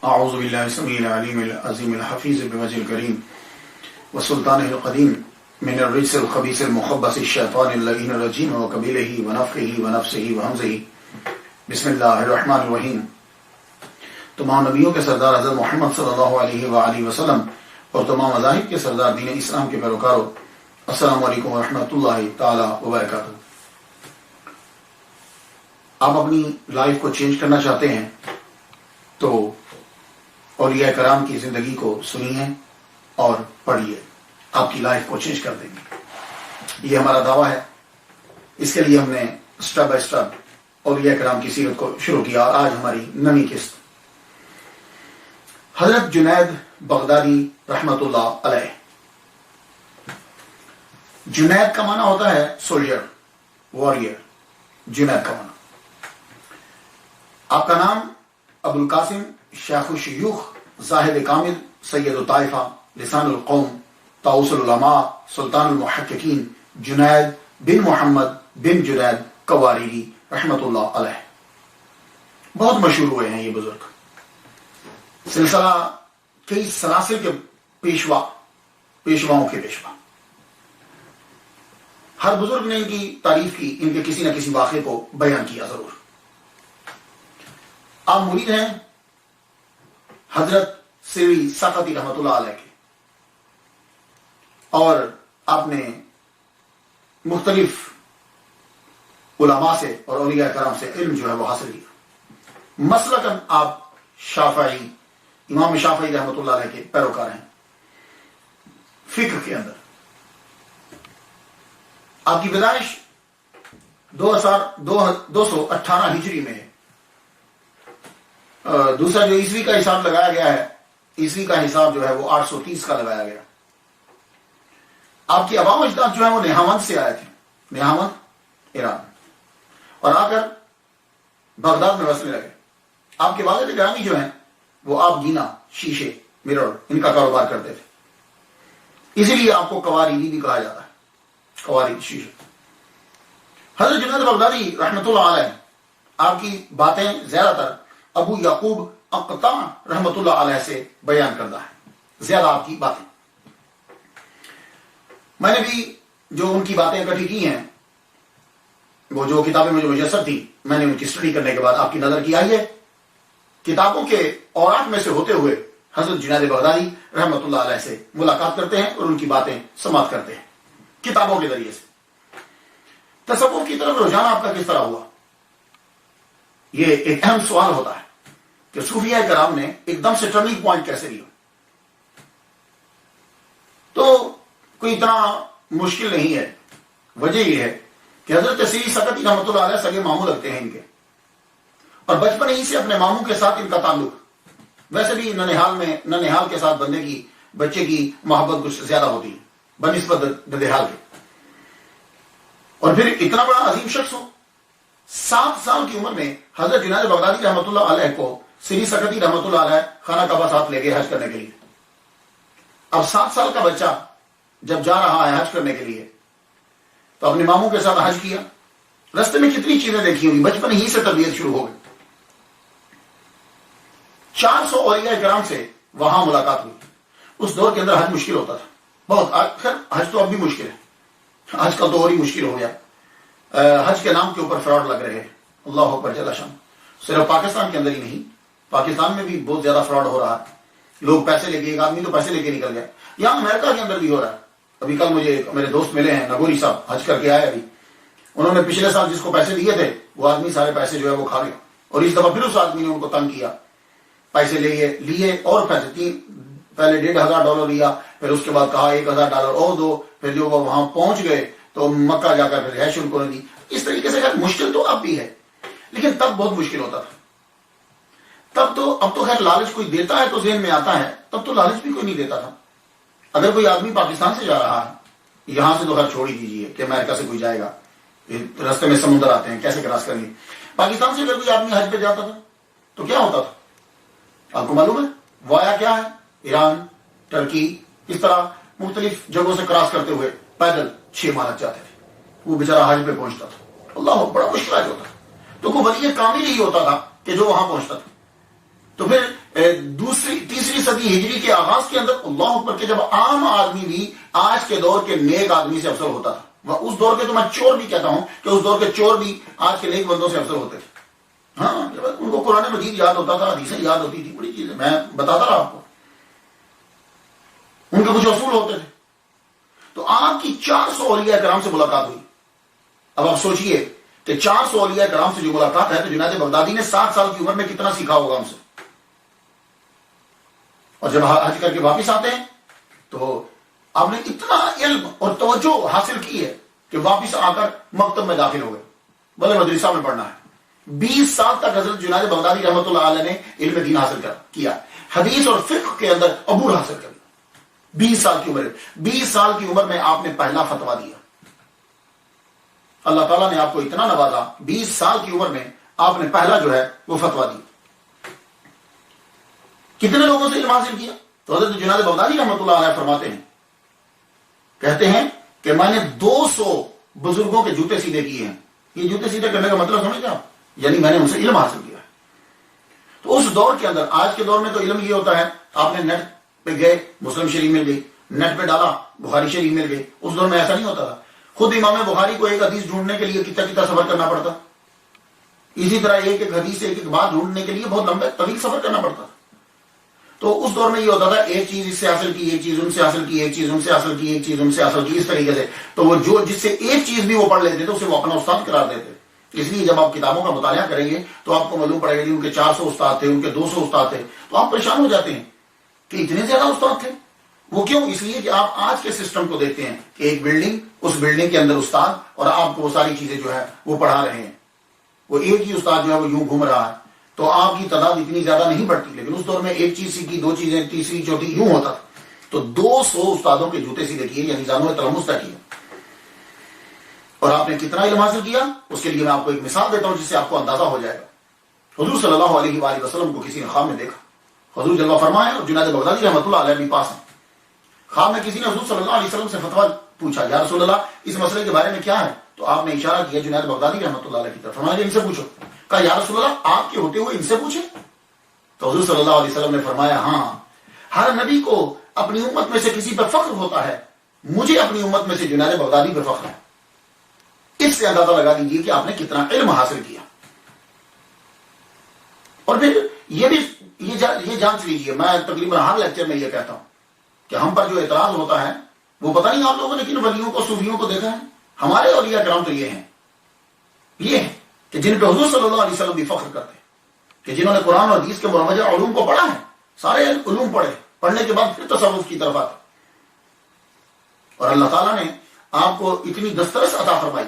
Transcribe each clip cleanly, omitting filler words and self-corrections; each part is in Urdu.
اعوذ باللہ السمیع العلیم العظیم الحفیظ بوجہ الکریم وسلطانہ القدیم من الرجس الخبیث المخبث الشیطان اللعین الرجیم وقبیلہ ونفخہ ونفسہ وہمزہ بسم اللہ الرحمن الرحیم۔ تمام نبیوں کے سردار حضرت محمد صلی اللہ علیہ وآلہ وسلم اور تمام مذاہب کے سردار دین اسلام کے پیروکاروں، السلام علیکم ورحمۃ اللہ تعالی وبرکاتہ۔ آپ اپنی لائف کو چینج کرنا چاہتے ہیں تو اولیاء کرام کی زندگی کو سنیے اور پڑھیے، آپ کی لائف کو چینج کر دیں گے، یہ ہمارا دعویٰ ہے۔ اس کے لیے ہم نے سٹیپ بائی سٹیپ اولیاء کرام کی سیرت کو شروع کیا، اور آج ہماری نویں قسط حضرت جنید بغدادی رحمت اللہ علیہ۔ جنید کا معنی ہوتا ہے سولجر، واریر، جنید کا معنی۔ آپ کا نام ابو القاسم شیخ الشیوخ زاہد کامل سید الطائفہ لسان القوم طاؤس العلماء سلطان المحققین جنید بن محمد بن جنید قواریری رحمت اللہ علیہ بہت مشہور ہوئے ہیں۔ یہ بزرگ سلسلہ کئی سلاسل کے پیشواؤں کے پیشوا۔ ہر بزرگ نے ان کی تعریف کی، ان کے کسی نہ کسی واقعے کو بیان کیا ضرور۔ آپ مرید ہیں حضرت سیوی سقطی رحمت اللہ علیہ کے، اور آپ نے مختلف علماء سے اور اولیاء کرام سے علم جو ہے وہ حاصل کیا۔ مسلکاً آپ شافعی، امام شافعی رحمت اللہ علیہ کے پیروکار ہیں۔ فقہ کے اندر آپ کی پیدائش 2218 ہجری میں ہے۔ دوسرا جو عیسوی کا حساب لگایا گیا ہے، عیسوی کا حساب جو ہے وہ 830 کا لگایا گیا۔ آپ کی اباء و اجداد جو ہے وہ نہاوند سے آئے تھے، نہاوند ایران، اور آ کر بغداد میں بسنے لگے۔ آپ کے والد گرامی جو ہیں وہ آپ گینا، شیشے، مرر، ان کا کاروبار کرتے تھے، اسی لیے آپ کو قواریری بھی کہا جاتا ہے، قواری شیشے۔ حضرت جنید بغدادی رحمت اللہ علیہ، آپ کی باتیں زیادہ تر ابو یعقوب اقطع رحمت اللہ علیہ سے بیان کردہ ہے، زیادہ آپ کی باتیں۔ میں نے بھی جو ان کی باتیں اکٹھی کی ہیں، وہ جو کتابیں میں جو میسر تھی، میں نے ان کی اسٹڈی کرنے کے بعد آپ کی نظر کی آئی ہے کتابوں کے اوراق میں سے ہوتے ہوئے حضرت جنید بغدادی رحمت اللہ علیہ سے ملاقات کرتے ہیں اور ان کی باتیں سماعت کرتے ہیں کتابوں کے ذریعے سے۔ تصوف کی طرف رجحان آپ کا کس طرح ہوا؟ یہ ایک اہم سوال ہوتا ہے کہ صوفیاء کرام نے ایک دم سے ٹرننگ پوائنٹ کیسے لیا؟ تو کوئی اتنا مشکل نہیں ہے۔ وجہ یہ ہے کہ حضرت سیوی سقطی رحمت اللہ علیہ سگے ماموں لگتے ہیں ان کے، اور بچپن ہی سے اپنے ماموں کے ساتھ ان کا تعلق، ویسے بھی ننہال کے ساتھ بچے کی محبت کچھ زیادہ ہوتی ہے بنسبت ددہال کے۔ اور پھر اتنا بڑا عظیم شخص ہو، 7 سال کی عمر میں حضرت جنید بغدادی رحمت اللہ علیہ کو سیوی سقطی رحمت اللہ علیہ خانہ کعبہ ساتھ لے گئے حج کرنے کے لیے۔ اب 7 سال کا بچہ جب جا رہا ہے حج کرنے کے لیے تو اپنے ماموں کے ساتھ حج کیا، رستے میں کتنی چیزیں دیکھی ہوئی، بچپن ہی سے تربیت شروع ہو گئی۔ 400 اولیاء کرام سے وہاں ملاقات ہوئی۔ اس دور کے اندر حج مشکل ہوتا تھا بہت، خیر حج تو اب بھی مشکل ہے، حج کا تو اور ہی مشکل ہو گیا۔ حج کے نام کے اوپر فراڈ لگ رہے ہیں، اللہ اکبر جل شان۔ صرف پاکستان کے اندر ہی نہیں، پاکستان میں بھی بہت زیادہ فراڈ ہو رہا ہے۔ لوگ پیسے لے کے، ایک آدمی تو پیسے لے کے نکل گیا۔ یہاں امریکہ کے اندر بھی ہو رہا ہے۔ ابھی کل مجھے میرے دوست ملے ہیں، نگوری صاحب، حج کر کے آئے ابھی۔ انہوں نے پچھلے سال جس کو پیسے دیے تھے وہ آدمی سارے پیسے جو ہے وہ کھا گیا، اور اس دفعہ پھر اس آدمی نے ان کو تنگ کیا، پیسے لیے اور پیسے پہلے $1,500 لیا، پھر اس کے بعد کہا $1,000 اور دو، پھر جو وہ وہاں پہنچ گئے تو مکہ جا کر پھر رہائش ان کو نے دی۔ اس طریقے سے خیر مشکل تو اب بھی ہے، لیکن تب بہت مشکل ہوتا تھا۔ اب تو خیر لالچ کوئی دیتا ہے تو ذہن میں آتا ہے، تب تو لالچ بھی کوئی نہیں دیتا تھا۔ اگر کوئی آدمی پاکستان سے جا رہا ہے، یہاں سے تو خیر چھوڑ ہی دیجیے کہ امریکہ سے کوئی جائے گا، راستے میں سمندر آتے ہیں، کیسے کراس کریں گے۔ پاکستان سے اگر کوئی آدمی حج پہ جاتا تھا تو کیا ہوتا تھا آپ کو معلوم ہے؟ وایا کیا ہے؟ ایران، ترکی، اس طرح مختلف جگہوں سے کراس کرتے ہوئے پیدل 6 ماہ لگ جاتے تھے، وہ بیچارہ حج پہ پہنچتا تھا۔ اللہ بڑا مشکل ہوتا تھا۔ تو کوئی ولی کامل ہی ہوتا تھا کہ جو وہاں پہنچتا تھا۔ تو پھر تیسری صدی ہجری کے آغاز کے اندر اللہ اکبر کے جب عام آدمی بھی آج کے دور کے نیک آدمی سے افضل ہوتا تھا، وہ اس دور کے تو میں چور بھی کہتا ہوں کہ اس دور کے چور بھی آج کے نیک بندوں سے افضل ہوتے تھے. ہاں ان کو قرآن مجید یاد ہوتا تھا، حدیثیں یاد ہوتی تھی، بڑی چیز ہے، میں بتاتا رہا آپ کو. ان کے کچھ اصول ہوتے تھے. تو آپ کی 400 اولیاء کرام سے ملاقات ہوئی. اب آپ سوچئے کہ 400 اولیاء کرام سے جو ملاقات ہے تو جنید بغدادی نے 60 سال کی عمر میں کتنا سیکھا ہوگا ان سے. اور جب حج کر کے واپس آتے ہیں تو آپ نے اتنا علم اور توجہ حاصل کی ہے کہ واپس آ کر مکتب میں داخل ہو گئے، بلے مدرسہ میں پڑھنا ہے. 20 سال تک حضرت جنید بغدادی رحمۃ اللہ علیہ نے علم دین حاصل کیا، حدیث اور فقہ کے اندر عبور حاصل کر. 20 سال کی عمر، 20 سال کی عمر میں آپ نے پہلا فتویٰ دیا. اللہ تعالیٰ نے آپ کو اتنا نوازا، 20 سال کی عمر میں آپ نے پہلا جو ہے وہ فتویٰ دیا. کتنے لوگوں سے علم حاصل کیا؟ تو حضرت جنید بغدادی رحمۃ اللہ علیہ فرماتے ہیں، کہتے ہیں کہ میں نے 200 بزرگوں کے جوتے سیدھے کیے ہیں. یہ جوتے سیدھے کرنے کا مطلب سمجھتے آپ؟ یعنی میں نے ان سے علم حاصل کیا. تو اس دور کے اندر، آج کے دور میں تو علم یہ ہوتا ہے آپ نے نیٹ پہ گئے مسلم شریف مل گئی، نیٹ پہ ڈالا بخاری شریف مل گئی. اس دور میں ایسا نہیں ہوتا تھا. خود امام بخاری کو ایک حدیث ڈھونڈنے کے لیے کتنا سفر کرنا پڑتا. اسی طرح ایک حدیث ایک بات ڈھونڈنے کے لیے بہت لمبے طویل سفر کرنا پڑتا. تو اس دور میں یہ ہوتا تھا ایک چیز اس سے حاصل کی، ایک چیز ان سے حاصل کی، ایک چیز ان سے حاصل کی، ایک چیز ان سے حاصل کی، اس طریقے سے. تو وہ جو جس سے ایک چیز بھی وہ پڑھ لیتے تھے اسے وہ اپنا استاد قرار دیتے. اس لیے جب آپ کتابوں کا مطالعہ کریں گے تو آپ کو معلوم پڑے گا کہ ان کے 400 استاد تھے، ان کے 200 استاد تھے. تو آپ پریشان ہو جاتے ہیں کہ اتنے زیادہ استاد تھے. وہ کیوں؟ اس لیے کہ آپ آج کے سسٹم کو دیکھتے ہیں کہ ایک بلڈنگ، اس بلڈنگ کے اندر استاد، اور آپ کو وہ ساری چیزیں جو ہے وہ پڑھا رہے ہیں. وہ ایک ہی استاد جو ہے وہ یوں گھوم رہا ہے. تو آپ کی تعداد اتنی زیادہ نہیں بڑھتی، لیکن اس دور میں ایک چیز سیکھی، 2 چیزیں، تیسری چوتھی یوں ہوتا تھا. تو 200 استادوں کے جوتے سیدھے کیے، یعنی زانو تلمس طے کیا. اور آپ نے کتنا علم حاصل کیا اس کے لیے میں آپ کو ایک مثال دیتا ہوں جس سے آپ کو اندازہ ہو جائے گا. حضور صلی اللہ علیہ وآلہ وسلم کو کسی نے خواب میں دیکھا. حضور جلوہ فرمائے اور جنید بغدادی رحمۃ اللہ علیہ بھی پاس ہیں. خواب میں کسی نے حضور صلی اللہ علیہ وسلم سے فتویٰ پوچھا، یا رسول اللہ اس مسئلے کے بارے میں کیا ہے؟ تو آپ نے اشارہ کیا جنید بغدادی رحمۃ اللہ علیہ کی طرف. فرمایا ان سے پوچھو. کہا یا رسول اللہ آپ کے ہوتے ہوئے ان سے پوچھیں؟ تو حضور صلی اللہ علیہ وسلم نے فرمایا ہاں، ہر نبی کو اپنی امت میں سے کسی پر فخر ہوتا ہے، مجھے اپنی امت میں سے جنید بغدادی پر فخر ہے. اس سے اندازہ لگا دیجیے کہ آپ نے کتنا علم حاصل کیا. اور پھر یہ جانچ لیجیے، میں تقریباً ہر لیکچر میں یہ کہتا ہوں کہ ہم پر جو اعتراض ہوتا ہے وہ پتہ نہیں آپ لوگوں نے کن ولیوں کو، صوفیوں کو دیکھا ہے. ہمارے اولیاء کرام تو یہ ہیں کہ جن پہ حضور صلی اللہ علیہ وسلم بھی فخر کرتے ہیں کہ جنہوں نے قرآن اور حدیث کے مروجہ علوم کو پڑھا ہے. سارے علوم پڑھنے کے بعد پھر تصوف کی طرف آتے. اور اللہ تعالیٰ نے آپ کو اتنی دسترس عطا فرمائی.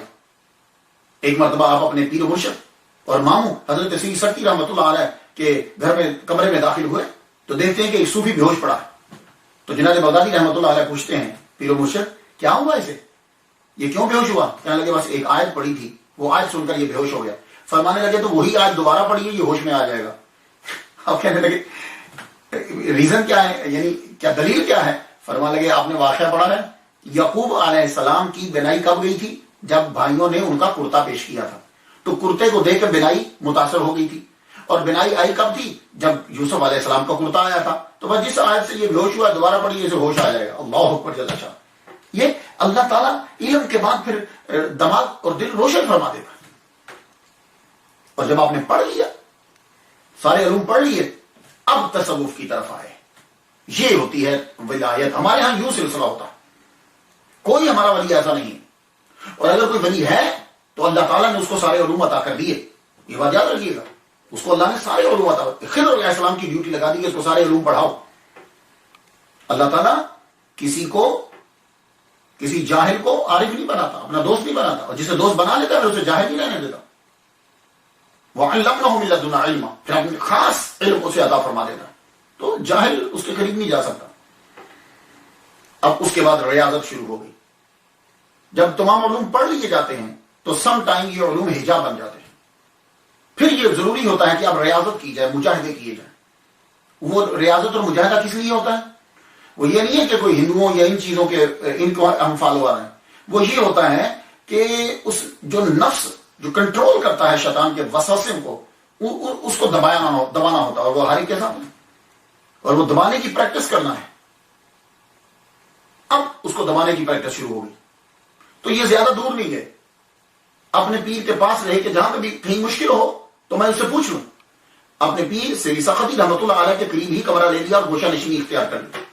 ایک مرتبہ آپ اپنے پیر و مرشد اور ماموں حضرت سید سرتی رحمۃ اللہ علیہ کے گھر میں کمرے میں داخل ہوئے تو دیکھتے ہیں کہ ایک صوفی بے ہوش پڑا ہے. تو جنید بغدادی رحمۃ اللہ علیہ پوچھتے ہیں پیر و مرشد کیا ہوا اسے، یہ کیوں بے ہوش ہوا؟ کہنے لگے بس ایک آیت پڑھی تھی، وہ آیت سن کر یہ بے ہوش ہو گیا. فرمانے لگے تو وہی آیت دوبارہ پڑھیے، یہ ہوش میں آ جائے گا. اب کہنے لگے ریزن کیا ہے، یعنی کیا دلیل کیا ہے؟ فرمانے لگے آپ نے واقعہ پڑھا ہے، یعقوب علیہ السلام کی بینائی کب گئی تھی؟ جب بھائیوں نے ان کا کرتا پیش کیا تھا. تو کرتے کو دیکھ کر بینائی متاثر ہو گئی تھی. اور بینائی آئی کب تھی؟ جب یوسف علیہ السلام کا کرتا آیا تھا. تو بس جس آیت سے یہ بے ہوش ہوا دوبارہ پڑھیے اسے ہوش آ جائے گا. اللہ اکبر جل شان. یہ اللہ تعالیٰ علم کے بعد پھر دماغ اور دل روشن فرما دیتا. اور جب آپ نے پڑھ لیا، سارے علوم پڑھ لیے، اب تصوف کی طرف آئے. یہ ہوتی ہے ولایت. ہمارے ہاں یوں سلسلہ ہوتا ہے، کوئی ہمارا ولی ایسا نہیں ہے. اور اگر کوئی ولی ہے تو اللہ تعالیٰ نے اس کو سارے علوم عطا کر دیے. یہ بات یاد رکھیے گا، اس کو اللہ نے سارے علوم عطا. خضر علیہ السلام کی ڈیوٹی لگا دی کہ اس کو سارے علوم پڑھاؤ. اللہ تعالیٰ کسی جاہل کو عارف نہیں بناتا، اپنا دوست نہیں بناتا. اور جسے دوست بنا لیتا ہے اسے جاہل نہیں رہنے دیتا. وَعَلَّمْنَهُ مِن لَدُنَّا عِلْمًا، پھر اپنے خاص علم اسے عطا فرما دیتا. تو جاہل اس کے قریب نہیں جا سکتا. اب اس کے بعد ریاضت شروع ہو گئی. جب تمام علوم پڑھ لیے جاتے ہیں تو سم ٹائم یہ علوم حجاب بن جاتے ہیں. پھر یہ ضروری ہوتا ہے کہ اب ریاضت کی جائے، مجاہدے کیے جائیں. وہ ریاضت اور مجاہدہ کس لیے ہوتا ہے؟ وہ یہ نہیں ہے کہ کوئی ہندوؤں یا ان چیزوں کے ان کو ہم فالوور ہیں. وہ یہ ہوتا ہے کہ اس جو نفس جو کنٹرول کرتا ہے شیطان کے وسوسے کو، اس کو دبانا ہوتا ہے. اور وہ ہاری کے ساتھ اور وہ دبانے کی پریکٹس کرنا ہے. اب اس کو دبانے کی پریکٹس شروع ہو گئی. تو یہ زیادہ دور نہیں ہے. اپنے پیر کے پاس رہ کے جہاں کبھی کہیں مشکل ہو تو میں اس سے پوچھ لوں. اپنے پیر سے سختی رحمۃ اللہ علیہ کے قریب ہی کمرہ لے لیا اور گوشہ نشینی اختیار کر لی.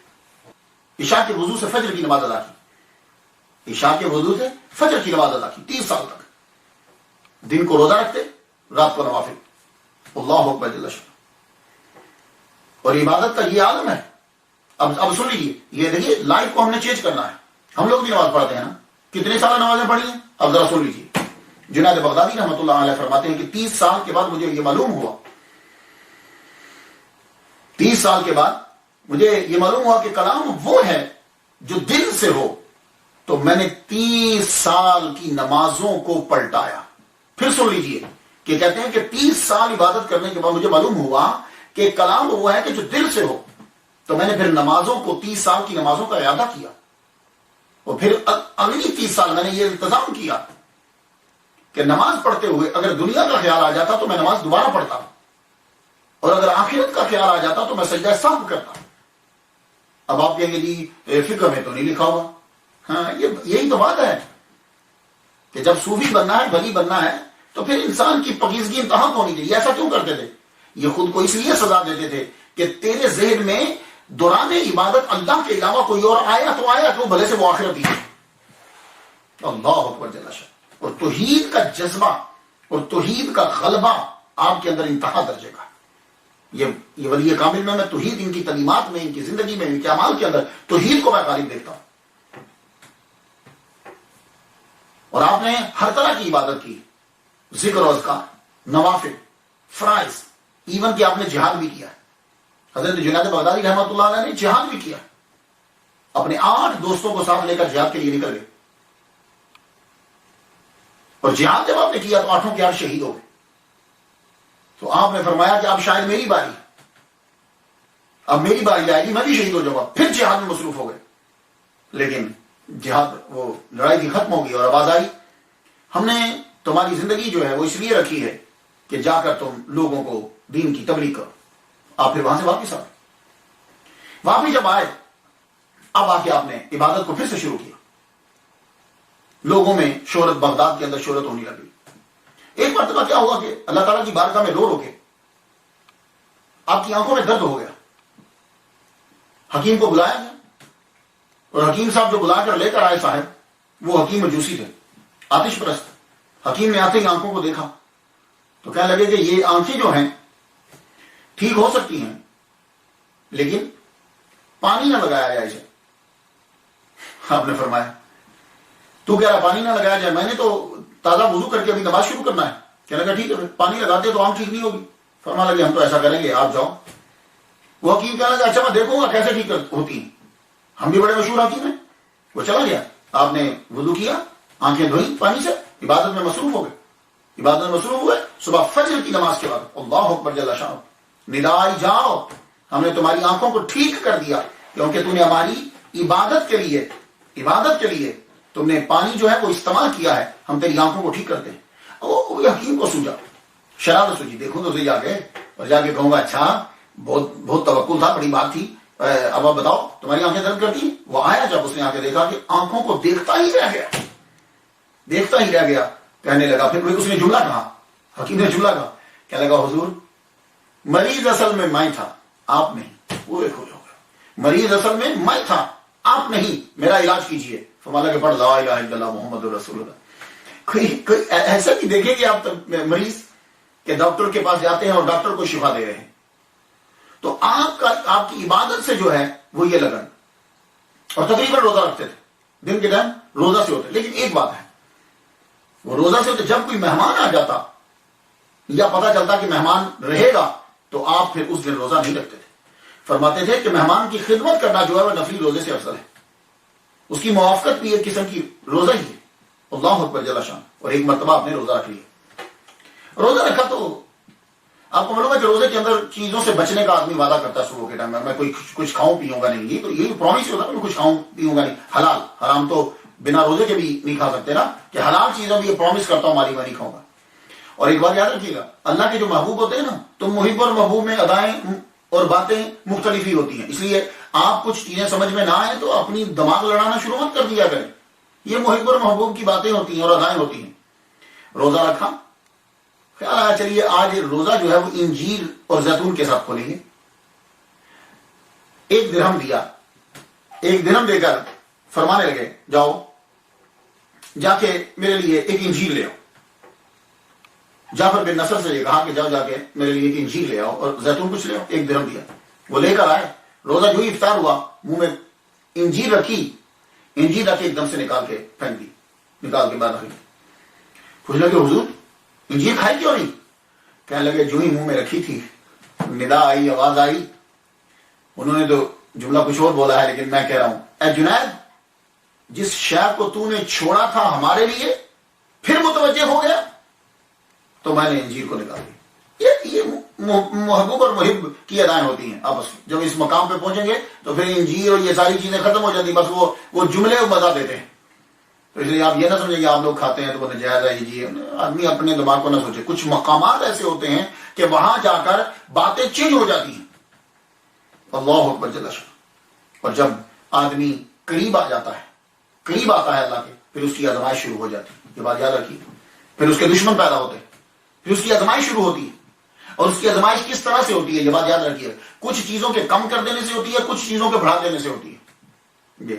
عشاء کے وضو سے فجر کی نماز ادا کی. عشاء کے وضو سے فجر کی نماز ادا کی 30 سال تک. دن کو روزہ رکھتے, رات کو نوافل. اللہ اکبر جل شانہ. اور عبادت کا یہ عالم ہے. اب سن لیجیے, یہ دیکھیے لائف کو ہم نے چینج کرنا ہے. ہم لوگ بھی نماز پڑھتے ہیں نا, کتنے سال نمازیں پڑھی ہیں. اب ذرا سن لیجیے. جنید بغدادی رحمۃ اللہ علیہ فرماتے ہیں کہ 30 سال کے بعد مجھے یہ معلوم ہوا, 30 سال کے بعد مجھے یہ معلوم ہوا کہ کلام وہ ہے جو دل سے ہو. تو میں نے 30 سال کی نمازوں کو پلٹایا. پھر سن لیجئے کہ کہتے ہیں کہ 30 سال عبادت کرنے کے بعد مجھے معلوم ہوا کہ کلام وہ ہے کہ جو دل سے ہو. تو میں نے پھر نمازوں کو 30 سال کی نمازوں کا اعادہ کیا. اور پھر اگلی 30 سال میں نے یہ انتظام کیا کہ نماز پڑھتے ہوئے اگر دنیا کا خیال آ جاتا تو میں نماز دوبارہ پڑھتا, اور اگر آخرت کا خیال آ جاتا تو میں سجدہ سہو کرتا. اب آپ کہیں گے جی فقہ میں تو نہیں لکھا ہوا. ہاں, یہی تو بات ہے کہ جب صوفی بننا ہے, ولی بننا ہے, تو پھر انسان کی پاکیزگی انتہا کو ہونی چاہیے. ایسا کیوں کرتے تھے؟ یہ خود کو اس لیے سزا دیتے تھے کہ تیرے ذہن میں دوران عبادت اللہ کے علاوہ کوئی اور آیا تو بھلے سے وہ آخرت ہی ہے. اللہ اکبر جل شانہ. اور توحید کا جذبہ اور توحید کا غلبہ آپ کے اندر انتہا درجے کا. یہ ولی کامل میں توحید, ان کی تعلیمات میں, ان کی زندگی میں, ان کے اعمال کے اندر توحید کو میں غالب دیکھتا ہوں. اور آپ نے ہر طرح کی عبادت کی, ذکر و اذکار, نوافل, فرائض, ایون کہ آپ نے جہاد بھی کیا. حضرت جنید بغدادی رحمۃ اللہ علیہ نے جہاد بھی کیا. اپنے 8 دوستوں کو ساتھ لے کر جہاد کے لیے نکل گئے. اور جہاد جب آپ نے کیا تو 8 کے 8 شہید ہو گئے. تو آپ نے فرمایا کہ اب شاید میری باری, اب میری باری آئے گی, میں بھی شہید ہو جاؤں گا. پھر جہاد میں مصروف ہو گئے. لیکن جہاد, وہ لڑائی کی ختم ہوگی اور آواز آئی, ہم نے تمہاری زندگی جو ہے وہ اس لیے رکھی ہے کہ جا کر تم لوگوں کو دین کی تبلیغ کرو. آپ پھر وہاں سے واپس آئے. واپس جب آئے, اب آ کے آپ نے عبادت کو پھر سے شروع کیا. لوگوں میں شہرت, بغداد کے اندر شہرت ہونی لگی. ایک مرتبہ کیا ہوا کہ اللہ تعالیٰ کی بارگاہ میں رو کے آپ کی آنکھوں میں درد ہو گیا. حکیم کو بلایا گیا, اور حکیم صاحب جو بلا کر لے کر آئے صاحب, وہ حکیم مجوسی تھے, آتش پرست. حکیم نے آتے ہی آنکھوں کو دیکھا تو کہنے لگے کہ یہ آنکھیں جو ہیں ٹھیک ہو سکتی ہیں, لیکن پانی نہ لگایا جائے اسے. آپ نے فرمایا تو کہہ رہا پانی نہ لگایا جائے, میں نے تو تازہ وضو کر کے ابھی نماز شروع کرنا ہے. کہنے لگا ٹھیک ہے, پانی لگاتے تو آنکھ ٹھیک نہیں ہوگی. فرمانے لگے ہم تو ایسا کریں گے, آپ جاؤ. وہ حکیم کہنے لگا اچھا میں دیکھوں گا کیسے ٹھیک ہوتی ہیں, ہم بھی بڑے مشہور حکیم ہیں. وہ چلا گیا. آپ نے وضو کیا, آنکھیں دھوئی پانی سے, عبادت میں مصروف ہو گئے. عبادت میں مصروف ہوئے. صبح فجر کی نماز کے بعد اللہ اکبر جل شانہ, ندائی جاؤ, ہم نے تمہاری آنکھوں کو ٹھیک کر دیا کیونکہ تم نے ہماری عبادت کے لیے تم نے پانی جو ہے وہ استعمال کیا ہے, ہم تیری آنکھوں کو ٹھیک کرتے ہیں. وہ حکیم کو سوجا, شرارت سوچی, دیکھوں تو جا کے اور جا کے کہوں گا اچھا بہت توقع تھا, بڑی بات تھی, اب آپ بتاؤ تمہاری آنکھیں درد کرتی ہیں. وہ آیا, جب اس نے آ کے دیکھا کہ آنکھوں کو دیکھتا ہی رہ گیا, کہنے لگا, پھر اس نے جملہ کہا, حکیم نے جملہ کہا, کہنے لگا حضور مریض اصل میں میں تھا, آپ نہیں. پورے کھولے ہو گئے. مریض اصل میں میں تھا, آپ نہیں, میرا علاج کیجئے. فرمانے لگے پڑھ لا الہ الا اللہ محمد رسول اللہ. کوئی ایسا نہیں دیکھیں کہ آپ مریض کے ڈاکٹر کے پاس جاتے ہیں اور ڈاکٹر کو شفا دے رہے ہیں. تو آپ کی عبادت سے جو ہے وہ یہ لگن, اور تقریباً روزہ رکھتے تھے, دن کے ٹائم روزہ سے ہوتے. لیکن ایک بات ہے, وہ روزہ سے ہوتے, جب کوئی مہمان آ جاتا یا پتا چلتا کہ مہمان رہے گا تو آپ پھر اس دن روزہ نہیں رکھتے تھے. فرماتے تھے کہ مہمان کی خدمت کرنا جو ہے وہ نفلی روزے سے افضل ہے, اس کی موافقت بھی ایک قسم کی روزہ ہی ہے. اللہ اکبر جل شان. اور ایک مرتبہ آپ نے روزہ رکھ لیا. روزہ رکھا تو آپ کو معلوم ہے کہ روزے کے اندر چیزوں سے بچنے کا آدمی وعدہ کرتا ہے صبح کے ٹائم میں کوئی کچھ کھاؤں پیوں گا نہیں. یہ پرومس ہوتا ہے میں کچھ کھاؤں پیوں گا نہیں. حلال حرام تو بنا روزے کے بھی نہیں کھا سکتے نا, کہ حلال چیزوں بھی یہ پرومس کرتا ہوں ہماری میں نہیں کھاؤں گا. اور ایک بات یاد رکھیے گا, اللہ کے جو محبوب ہوتے ہیں نا, تو محب اور محبوب میں ادائیں اور باتیں مختلف ہی ہوتی ہیں. اس لیے آپ کچھ چیزیں سمجھ میں نہ آئیں تو اپنی دماغ لڑانا شروع مت کر دیا کریں. یہ محب اور محبوب کی باتیں ہوتی ہیں اور ادائیں ہوتی ہیں. روزہ رکھا, خیال آیا چلیے آج روزہ جو ہے وہ انجیر اور زیتون کے ساتھ کھولیں گے. 1 درہم دیا, 1 درہم دے کر فرمانے لگے جاؤ جا کے میرے لیے 1 انجیر لے آؤ. جعفر بن نصر سے یہ کہا کہ جاؤ جا کے میرے لیے 1 انجیر لے آؤ اور زیتون کچھ لے آؤ. 1 درہم دیا, وہ لے کر آئے. روزہ جو ہی افطار ہوا منہ میں انجیر رکھی, انجیر رکھ کے ایک دم سے نکال کے پھینک دی, نکال کے باہر رکھی. پوچھنے لگے حضور انجیر کھائی کیوں نہیں؟ کہنے لگے جو ہی منہ میں رکھی تھی ندا آئی, آواز آئی. انہوں نے تو جملہ کچھ اور بولا ہے لیکن میں کہہ رہا ہوں, اے جنید جس شے کو تو نے چھوڑا تھا ہمارے لیے پھر متوجہ ہو گیا تو میں نے انجیر کو نکال دی. یہ محبوب اور محب کی ادائیں ہوتی ہیں آپس میں. جب اس مقام پہ پہنچیں گے تو پھر انجیر اور یہ ساری چیزیں ختم ہو جاتی, بس وہ جملے مزہ دیتے ہیں. تو اس لیے آپ یہ نہ سمجھیں کہ آپ لوگ کھاتے ہیں تو وہ نجائز ہے. جی آدمی اپنے دماغ کو نہ سوچے. کچھ مقامات ایسے ہوتے ہیں کہ وہاں جا کر باتیں چینج ہو جاتی ہیں. اللہ اکبر جل شانہ. اور جب آدمی قریب آ جاتا ہے, قریب آتا ہے اللہ کے, پھر اس کی آزمائش شروع ہو جاتی ہے. یہ بات یاد رکھیے. پھر اس کے دشمن پیدا ہوتے ہیں, پھر اس کی آزمائش شروع ہوتی ہے. اور اس کی آزمائش کس طرح سے ہوتی ہے یہ بات یاد رکھیے. کچھ چیزوں کے کم کر دینے سے ہوتی ہے, کچھ چیزوں کے بڑھا دینے سے ہوتی ہے.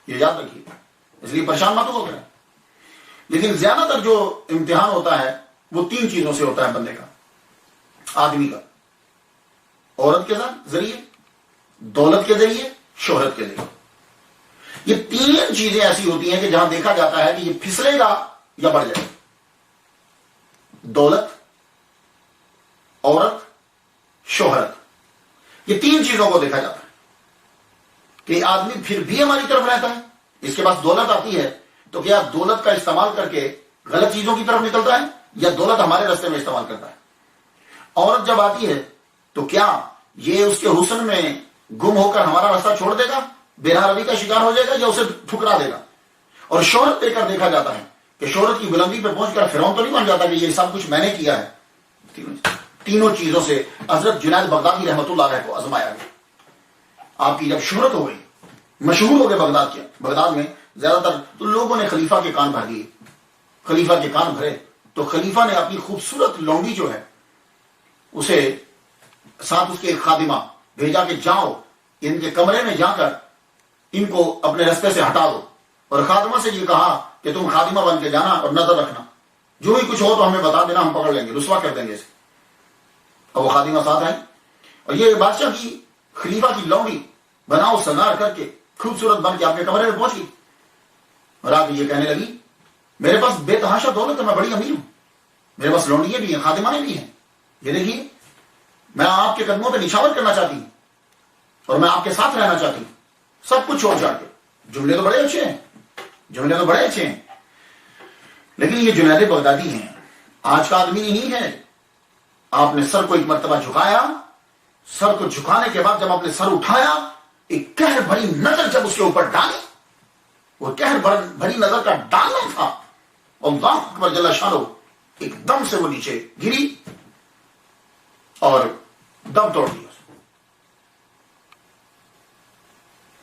یہ یاد رکھیے. اس لیے پریشان مت ہو کریں. لیکن زیادہ تر جو امتحان ہوتا ہے وہ 3 چیزوں سے ہوتا ہے بندے کا, آدمی کا. عورت کے ذریعے, دولت کے ذریعے, شہرت کے ذریعے. یہ 3 چیزیں ایسی ہوتی ہیں کہ جہاں دیکھا جاتا ہے کہ یہ پھسلے گا یا بڑھ جائے گا. دولت, عورت, شہرت. یہ 3 چیزوں کو دیکھا جاتا ہے کہ آدمی پھر بھی ہماری طرف رہتا ہے. اس کے پاس دولت آتی ہے تو کیا دولت کا استعمال کر کے غلط چیزوں کی طرف نکلتا ہے یا دولت ہمارے راستے میں استعمال کرتا ہے. عورت جب آتی ہے تو کیا یہ اس کے حسن میں گم ہو کر ہمارا راستہ چھوڑ دے گا, بے روی کا شکار ہو جائے گا, یا اسے ٹھکرا دے گا. اور شہرت دے کر دیکھا جاتا ہے کہ شہرت کی بلندی پہ پہنچ کر فرعون تو نہیں بن جاتا کہ یہ سب کچھ میں نے کیا ہے. تینوں چیزوں سے حضرت جنید بغدادی رحمۃ اللہ علیہ کو آزمایا گیا. آپ کی جب شہرت ہو گئی, مشہور ہو گئے بغداد میں زیادہ تر, تو لوگوں نے خلیفہ کے کان بھر دیے. خلیفہ کے کان بھرے تو خلیفہ نے اپنی خوبصورت لونڈی جو ہے اسے ساتھ اس کے ایک خادمہ بھیجا کہ جاؤ ان کے کمرے میں جا کر ان کو اپنے راستے سے ہٹا دو. اور خادمہ سے یہ کہا کہ تم خادمہ بن کے جانا اور نظر رکھنا, جو ہی کچھ ہو تو ہمیں بتا دینا, ہم پکڑ لیں گے, رسوا کر دیں گے اسے. اور وہ خادمہ ساتھ آئی اور یہ بادشاہ کی خلیفہ کی لونڈی بناؤ سنگار کر کے خوبصورت بن کے اپنے کمرے میں پہنچ گئی. اور آپ یہ کہنے لگی میرے پاس بے تحاشا دولت ہے, میں بڑی امیر ہوں, میرے پاس لونڈیاں بھی ہیں, خادمانیں بھی ہیں. یہ دیکھیے میں آپ کے قدموں پہ نچھاور کرنا چاہتی ہوں اور میں آپ کے ساتھ رہنا چاہتی ہوں, سب کچھ چھوڑ چھاڑ کے. جملے تو بڑے اچھے ہیں, جملے تو بڑے اچھے ہیں, لیکن یہ جنید بغدادی ہیں, آج کا آدمی نہیں ہے. آپ نے سر کو ایک مرتبہ جھکایا, سر کو جھکانے کے بعد جب آپ نے سر اٹھایا, ایک قہر بھری نظر جب اس کے اوپر ڈالی, وہ قہر بھری نظر کا ڈالنا تھا, اللہ اکبر جل شانہ, ایک دم سے وہ نیچے گری اور دم توڑ دیا.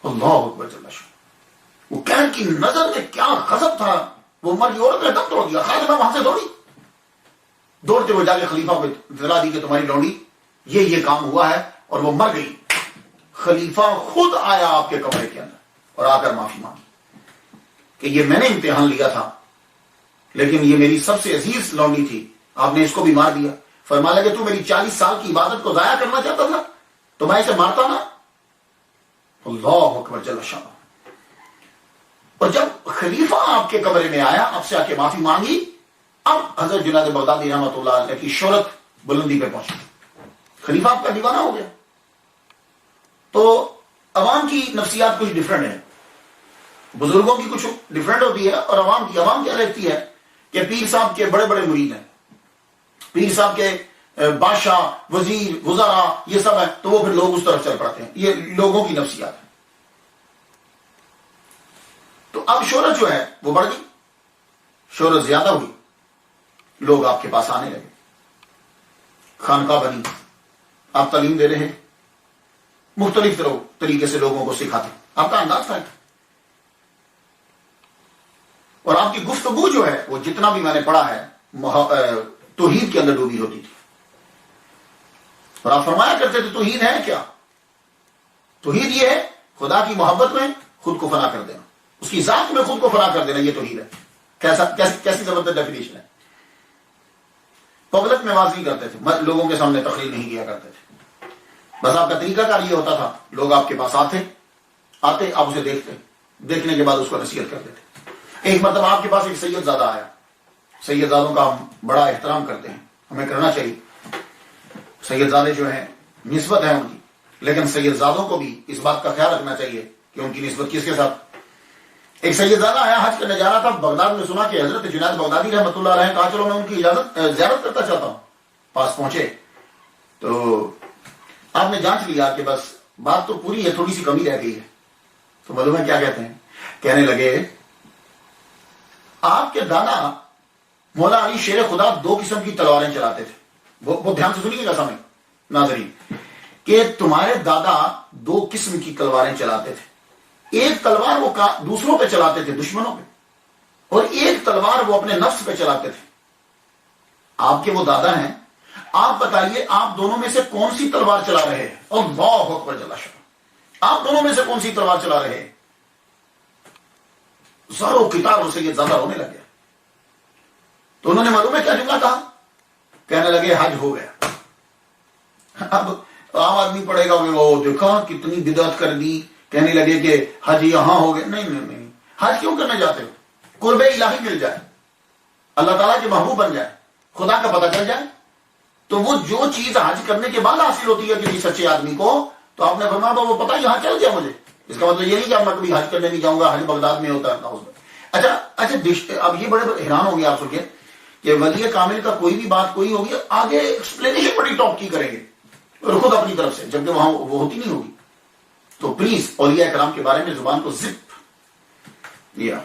اللہ اکبر جل شانہ. وہ قہر کی نظر میں کیا غضب تھا, وہ مر گئی, عورت نے دم توڑ دیا. خادمہ وہاں سے دوڑی, دوڑتے ہوئے جا کے خلیفہ کو اطلاع دی کہ تمہاری لونڈی یہ کام ہوا ہے, اور وہ مر گئی. خلیفہ خود آیا آپ کے کمرے کے اندر اور آ کر معافی مانگی کہ یہ میں نے امتحان لیا تھا, لیکن یہ میری سب سے عزیز لونڈی تھی, آپ نے اس کو بھی مار دیا. فرمایا کہ تو میری 40 سال کی عبادت کو ضائع کرنا چاہتا تھا تو میں اسے مارتا نا. اللہ اکبر جل شانہ. اور جب خلیفہ آپ کے کمرے میں آیا, آپ سے آ کے معافی مانگی, اب حضرت جنید بغدادی رحمۃ اللہ علیہ کی شہرت بلندی پہ پہنچی. خلیفہ آپ کا دیوانہ ہو گیا. تو عوام کی نفسیات کچھ ڈیفرنٹ ہے, بزرگوں کی کچھ ڈیفرنٹ ہوتی ہے, اور عوام کی, عوام کیا دیکھتی ہے کہ پیر صاحب کے بڑے بڑے مرید ہیں, پیر صاحب کے بادشاہ, وزیر, وزراء یہ سب ہے, تو وہ پھر لوگ اس طرف چل پڑتے ہیں. یہ لوگوں کی نفسیات ہے. تو اب شہرت جو ہے وہ بڑھ گئی, شہرت زیادہ ہوئی, لوگ آپ کے پاس آنے لگے, خانقاہ بنی, آپ تعلیم دے رہے ہیں، مختلف طریقے سے لوگوں کو سکھاتے ہیں، آپ کا انداز کیا ہے؟ اور آپ کی گفتگو جو ہے وہ جتنا بھی میں نے پڑھا ہے توحید کے اندر ڈوبی ہوتی تھی، اور آپ فرمایا کرتے تھے توحید ہے کیا؟ توحید یہ ہے خدا کی محبت میں خود کو فنا کر دینا، اس کی ذات میں خود کو فنا کر دینا، یہ توحید ہے۔ کیسی زبردست ڈیفینیشن ہے۔ پبلک میں واز نہیں کرتے تھے، لوگوں کے سامنے تقریر نہیں کیا کرتے تھے، بس آپ کا طریقہ کار یہ ہوتا تھا، لوگ آپ کے پاس آتے آپ اسے دیکھتے، دیکھنے کے بعد اس کو نصیحت کرتے تھے۔ ایک مرتبہ آپ کے پاس ایک سید زادہ آیا، سید زادوں کا ہم بڑا احترام کرتے ہیں، ہمیں کرنا چاہیے، سید زادے جو ہیں نسبت ہے ان کی، لیکن سید زادوں کو بھی اس بات کا خیال رکھنا چاہیے کہ ان کی نسبت کس کے ساتھ۔ ایک سید زادہ آیا، حج کرنے جا رہا تھا، بغداد میں سنا کہ حضرت جنید بغدادی رحمۃ اللہ علیہ، کہا چلو میں ان کی زیارت کرتا چاہتا ہوں۔ پاس پہنچے تو آپ نے جانچ لیا کہ بس بات تو پوری ہے، تھوڑی سی کمی رہ گئی ہے، تو معلوم ہے کیا کہتے ہیں؟ کہنے لگے آپ کے دادا مولا علی شیر خدا 2 قسم کی تلواریں چلاتے تھے، وہ دھیان سے سنیے گا سامنے ناظرین، کہ تمہارے دادا 2 قسم کی تلواریں چلاتے تھے، ایک تلوار وہ دوسروں پہ چلاتے تھے، دشمنوں پہ، اور ایک تلوار وہ اپنے نفس پہ چلاتے تھے۔ آپ کے وہ دادا ہیں، آپ بتائیے آپ دونوں میں سے کون سی تلوار چلا رہے ہیں؟ اللہ اکبر جل شانہ، آپ دونوں میں سے کون سی تلوار چلا رہے ہیں؟ زاروں کتاب سے یہ زیادہ ہونے لگے، تو انہوں نے معلوم ہے کیا جملہ کہا؟ کہنے لگے حج ہو گیا۔ اب عام آدمی پڑھے گا وہ دیکھا کتنی بدعت کر دی، کہنے لگے کہ حج یہاں ہو گئے، نہیں، حج کیوں کرنے جاتے ہو؟ قرب الہی مل جائے، اللہ تعالیٰ کے محبوب بن جائے، خدا کا پتہ چل جائے، تو وہ جو چیز حج کرنے کے بعد حاصل ہوتی ہے کسی سچے آدمی کو، تو آپ نے فرمایا وہ پتہ یہاں چل گیا مجھے، اس کا مطلب یہ نہیں کہ میں کبھی حج کرنے نہیں جاؤں گا، حج بغداد میں ہوتا ہے۔ اچھا اب یہ بڑے حیران ہوں گے آپ سن کے کہ ولی کامل کا کوئی بھی بات کوئی ہوگی، آگے ایکسپلینیشن بڑی ٹاپ کی کریں گے اور خود اپنی طرف سے، جبکہ وہاں وہ ہوتی نہیں ہوگی۔ تو پلیز اولیاء کرام کے بارے میں زبان کو زپ دیا۔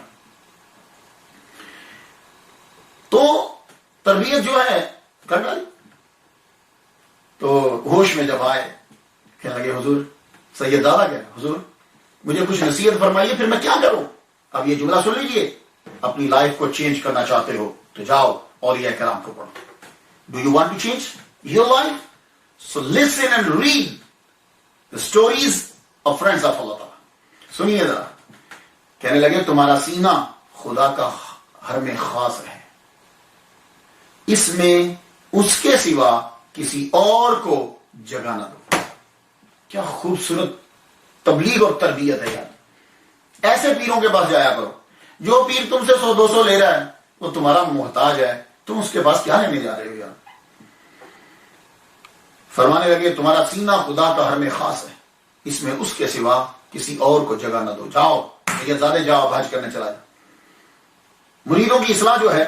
تو تربیت جو ہے کر ڈالی، تو ہوش میں جب آئے کہنے لگے حضور، سید دادا کہہ حضور مجھے کچھ نصیحت فرمائیے، پھر میں کیا کروں؟ اب یہ جملہ سن لیجئے، اپنی لائف کو چینج کرنا چاہتے ہو تو جاؤ اولیاء کرام کو پڑھو۔ Do you want to change your life? So listen and read the stories of friends of اللہ تعالیٰ۔ سنیے ذرا، کہنے لگے تمہارا سینہ خدا کا حرم خاص ہے، اس میں اس کے سوا کسی اور کو جگہ نہ دو۔ کیا خوبصورت تبلیغ اور تربیت ہے یار۔ ایسے پیروں کے پاس جایا کرو، جو پیر تم سے 100-200 لے رہا ہے وہ تمہارا محتاج ہے، تم اس کے پاس کیا لینے جا رہے ہو یار۔ فرمانے لگے تمہارا سینہ خدا کا حرم خاص ہے، اس میں اس کے سوا کسی اور کو جگہ نہ دو، جاؤ یہ زیادہ جاؤ، حج کرنے چلا جاؤ۔ مریدوں کی اصلاح جو ہے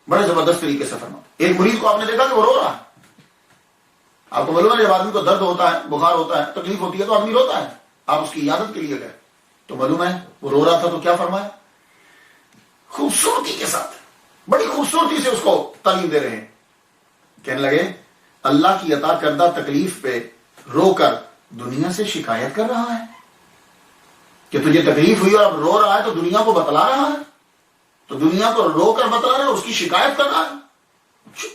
بڑے زبردست طریقے سے فرماتے۔ ایک مرید کو آپ نے دیکھا کہ وہ رو رہا ہے، آپ کو معلوم ہے جب آدمی کو درد ہوتا ہے، بخار ہوتا ہے، تکلیف ہوتی ہے تو آدمی روتا ہے، آپ اس کی عیادت کے لیے گئے تو معلوم ہے وہ رو رہا تھا تو کیا فرمایا؟ خوبصورتی کے ساتھ، بڑی خوبصورتی سے اس کو تعلیم دے رہے ہیں۔ کہنے لگے اللہ کی عطا کردہ تکلیف پہ رو کر دنیا سے شکایت کر رہا ہے کہ تجھے تکلیف ہوئی اور اب رو رہا ہے تو دنیا کو بتلا رہا ہے، تو دنیا کو رو کر بتلا رہا ہے، اس کی شکایت کر رہا ہے۔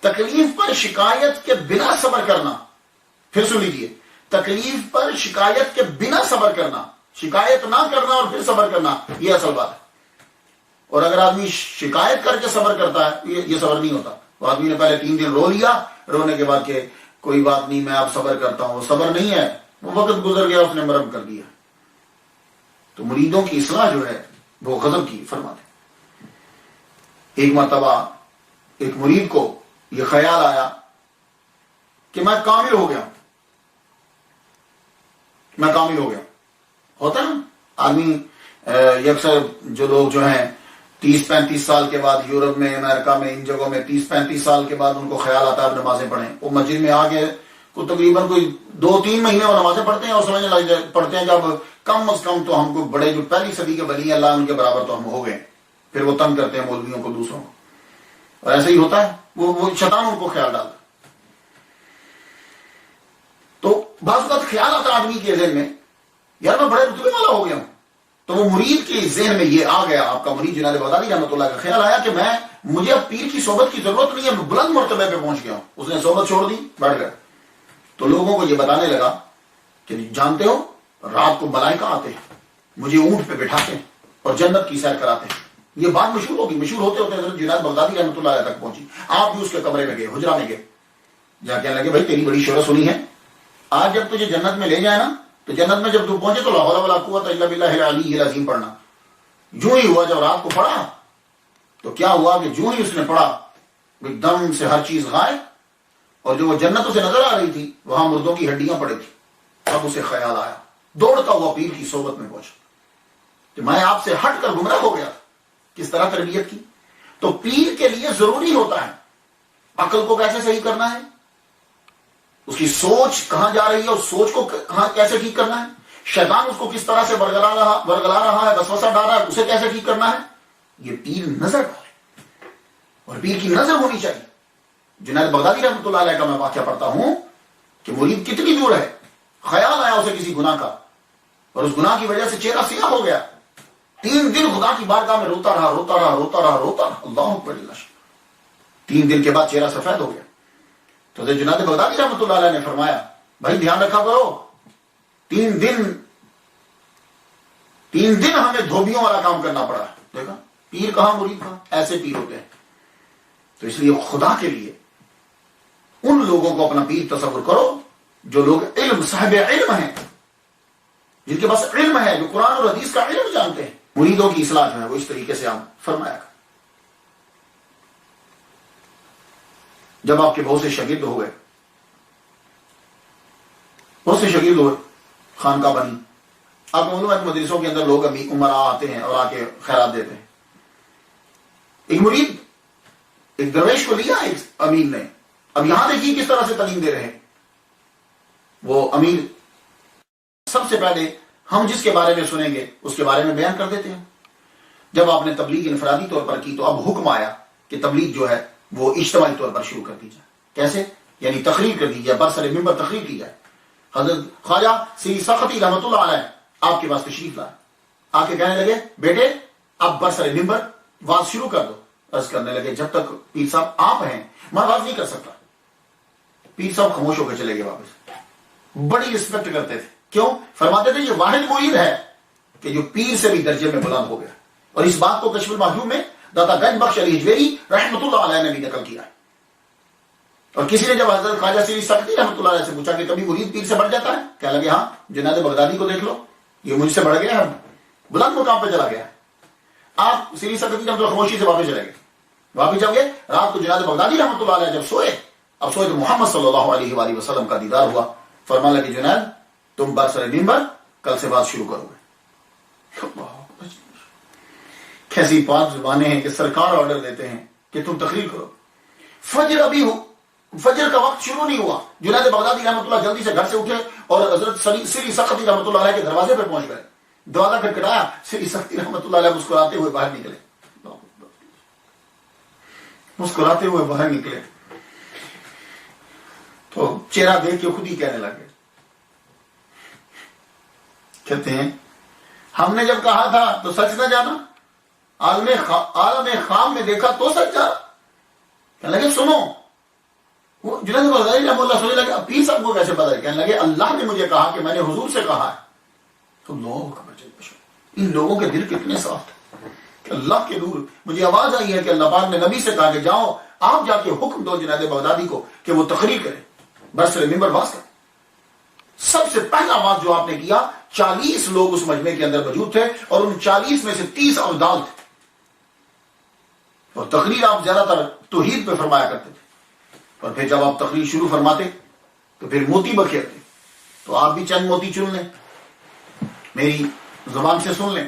تکلیف پر شکایت کے بنا صبر کرنا، پھر سن لیجیے، تکلیف پر شکایت کے بنا صبر کرنا، شکایت نہ کرنا اور پھر صبر کرنا، یہ اصل بات ہے۔ اور اگر آدمی شکایت کر کے صبر کرتا ہے یہ صبر نہیں ہوتا۔ وہ آدمی نے پہلے 3 دن رو لیا، رونے کے بعد کہ کوئی بات نہیں میں اب صبر کرتا ہوں، وہ صبر نہیں ہے، وہ وقت گزر گیا اس نے مرم کر دیا۔ تو مریدوں کی اصلاح جو ہے وہ غضب کی فرماتے۔ ایک مرتبہ ایک مرید کو یہ خیال آیا کہ میں کامل ہو گیا، میں کامل ہو گیا۔ ہوتا نا آدمی اکثر جو لوگ جو ہیں 30-35 سال کے بعد یورپ میں، امریکہ میں، ان جگہوں میں 30-35 سال کے بعد ان کو خیال آتا ہے نمازیں پڑھیں، وہ مسجد میں آ کے کو تقریباً کوئی 2-3 مہینے وہ نمازیں پڑھتے ہیں اور سمجھنے لگ پڑھتے ہیں کہ اب کم از کم تو ہم کو بڑے جو پہلی صدی کے ولی اللہ ان کے برابر تو ہم ہو گئے، پھر وہ تنگ کرتے ہیں مولویوں کو، دوسروں کو، اور ایسے ہی ہوتا ہے۔ وہ شیطان ان کو خیال ڈالتا. تو بعض اوقات خیال آتا آدمی کے ذہن میں یار میں بڑے رتبے والا ہو گیا ہوں. تو وہ مرید کے ذہن میں یہ آ گیا, آپ کا مرید جنید بغدادی رحمۃ اللہ کا خیال آیا کہ مجھے اب پیر کی صحبت کی ضرورت نہیں ہے, میں بلند مرتبے پہ پہنچ گیا ہوں. اس نے صحبت چھوڑ دی, بڑھ گیا. تو لوگوں کو یہ بتانے لگا کہ جانتے ہو رات کو ملائکہ آتے ہیں, مجھے اونٹ پہ بٹھاتے ہیں اور جنت کی سیر کراتے ہیں. یہ بات مشہور ہوگی, مشہور ہوتے ہوتے حضرت جنید بغدادی رحمۃ اللہ علیہ تک پہنچی. آپ بھی اس کے کمرے میں گئے, حجرہ میں گئے, جا کہنے لگے بھائی تیری بڑی شہرت سنی ہے, آج جب تجھے جنت میں لے جائے نا تو جنت میں جب تو پہنچے تو لا حول ولا قوت الا باللہ العلی العظیم پڑھنا. جو ہی ہوا جب رات کو پڑھا تو کیا ہوا کہ جو ہی اس نے پڑھا ایک دم سے ہر چیز غائب, اور جو وہ جنت اسے نظر آ رہی تھی وہاں مردوں کی ہڈیاں پڑی تھی. اب اسے خیال آیا, دوڑتا ہوا پیر کی صحبت میں پہنچا کہ میں آپ سے ہٹ کر گمراہ ہو گیا. کس طرح تربیت کی. تو پیر کے لیے ضروری ہوتا ہے عقل کو کیسے صحیح کرنا ہے, اس کی سوچ کہاں جا رہی ہے, اس سوچ کو کہاں کیسے ٹھیک کرنا ہے, شیطان اس کو کس طرح سے برگلا رہا ہے, وسوسہ ڈال رہا ہے, اسے کیسے ٹھیک کرنا ہے. یہ پیر نظر ڈالے, اور پیر کی نظر ہونی چاہیے. جنید بغدادی رحمۃ اللہ علیہ کا میں واقعہ پڑھتا ہوں کہ مرید کتنی دور ہے, خیال آیا اسے کسی گناہ کا, اور اس گناہ کی وجہ سے چہرہ سیاہ ہو گیا. 3 دن خدا کی بارگاہ میں روتا رہا. اللہ اکبر. 3 دن کے بعد چہرہ سفید ہو گیا. تو جنید بغدادی رحمۃ اللہ علیہ نے فرمایا بھائی دھیان رکھا کرو, 3 دن ہمیں دھوبیوں والا کام کرنا پڑا. دیکھا پیر کہاں مرید کہاں, ایسے پیر ہوتے ہیں. تو اس لیے خدا کے لیے ان لوگوں کو اپنا پیر تصور کرو جو لوگ صاحب علم ہیں, جن کے پاس علم ہے, جو قرآن اور حدیث کا علم جانتے ہیں. مریدوں کی اصلاح جو ہے وہ اس طریقے سے آپ فرمایا. جب آپ کے بہت سے شاگرد ہو گئے, خانقاہ بنی, آپ کو معلوم ہے مدرسوں کے اندر لوگ عمرہ آتے ہیں اور آ کے خیرات دیتے ہیں. ایک مرید ایک درویش کو لیا ایک امیر نے. اب یہاں دیکھیے کس طرح سے تعلیم دے رہے ہیں. وہ امیر سب سے پہلے ہم جس کے بارے میں سنیں گے اس کے بارے میں بیان کر دیتے ہیں. جب آپ نے تبلیغ انفرادی طور پر کی تو اب حکم آیا کہ تبلیغ جو ہے وہ اجتماعی طور پر شروع کر دی جائے. کیسے؟ یعنی تقریر کر دی جائے, برسر ممبر تقریر کی جائے. حضرت خواجہ سری سختی رحمۃ اللہ علیہ آپ کے پاس تشریف لائے, آ کے کہنے لگے بیٹے اب برسر ممبر واز شروع کر دو. عرض کرنے لگے جب تک پیر صاحب آپ ہیں میں واز نہیں کر سکتا. پیر صاحب خاموش ہو کے چلے گئے واپس. بڑی رسپیکٹ کرتے تھے. کیوں؟ فرماتے تھے یہ واحد مرید ہے کہ جو پیر سے بھی درجے میں بلند ہو گیا. اور اس بات کو کشف المحجوب میں داتا گنج بخش علی حجویری رحمۃ اللہ علیہ نے بھی نقل کیا ہے. اور کسی نے جب حضرت خواجہ سری سختی رحمۃ اللہ علیہ سے پوچھا کہ کبھی مرید پیر سے بڑھ جاتا ہے, کہنے لگے ہاں, جنید بغدادی کو دیکھ لو, یہ مجھ سے بڑھ گیا ہے, بلند مقام پہ چلا گیا. آپ سری سختی رحمۃ اللہ خاموشی سے واپس چلے گئے. واپس جاؤ گے رات کو جنید بغدادی رحمۃ اللہ علیہ جب سوئے, اب سوئے تو محمد صلی اللہ علیہ وآلہ وسلم کا دیدار ہوا. فرمانے لگے جنید تم برسر ممبر کل سے بات شروع کرو گے. کیسی پاک زبانیں ہیں کہ سرکار آرڈر دیتے ہیں کہ تم تقریر کرو. فجر کا وقت شروع نہیں ہوا, جنید بغدادی رحمۃ اللہ جلدی سے گھر سے اٹھے اور حضرت سری سختی رحمۃ اللہ علیہ کے دروازے پہ پہنچ گئے. دروازہ کھٹکھٹایا, سری سختی رحمۃ اللہ علیہ مسکراتے ہوئے باہر نکلے. مسکراتے ہوئے باہر نکلے تو چہرہ دیکھ کے خود ہی کہنے لگے, کہتے ہیں ہم نے جب کہا تھا تو سچ نہ جانا, عالم خام میں دیکھا تو سچ جا. کہنے لگے سنو, وہ جنید بغدادی رحمۃ اللہ سننے لگے پیر صاحب کو کیسے پتا ہے؟ کہنے لگے اللہ نے مجھے کہا کہ میں نے حضور سے کہا ہے. تو ان لوگوں کے دل کتنے صاف تھے کہ اللہ کے نور. مجھے آواز آئی ہے کہ اللہ پاک نے نبی سے کہا کہ جاؤ آپ جا کے حکم دو جنید بغدادی کو کہ وہ تقریر کرے, برسر ممبر باز کرے. سب سے پہلا بات جو آپ نے کیا, 40 لوگ اس مجمع کے اندر موجود تھے اور ان 40 میں سے 30 ابدال تھے, اور تقریر آپ زیادہ تر توحید پہ فرمایا کرتے تھے. اور پھر جب آپ تقریر شروع فرماتے تو پھر موتی بکھیرتے. تو آپ بھی چند موتی چن لیں, میری زبان سے سن لیں,